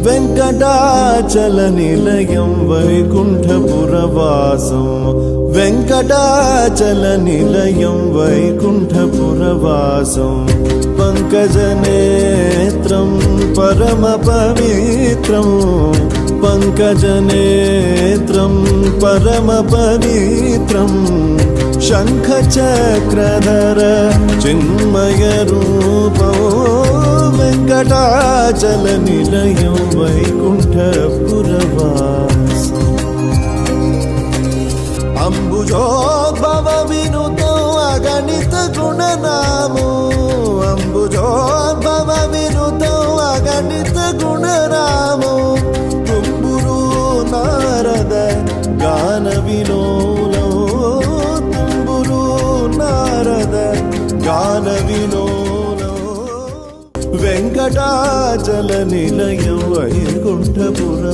వెంకటాచల నిలయం వైకుంఠపురవాసం వెంకటాచల నిలయం వైకుంఠపురవాసం పంకజనేత్రం పరమ పవిత్రం పంకజనేత్రం పరమ పవిత్రం శంఖచక్రధర చిన్మయ రూపం వెంకటాచల నిలయం వైకుంఠపురవాసం అంబుజోద్భవ వినుతో అగణిత గుణనామో అంబుజోద్భవ వినుతో అగణిత గుణనామో తుంబురు నారద గాన విలోలో తుంబురు నారద గాన విలోలో వెంకటాచల నిలయం వైకుంఠపురవాసం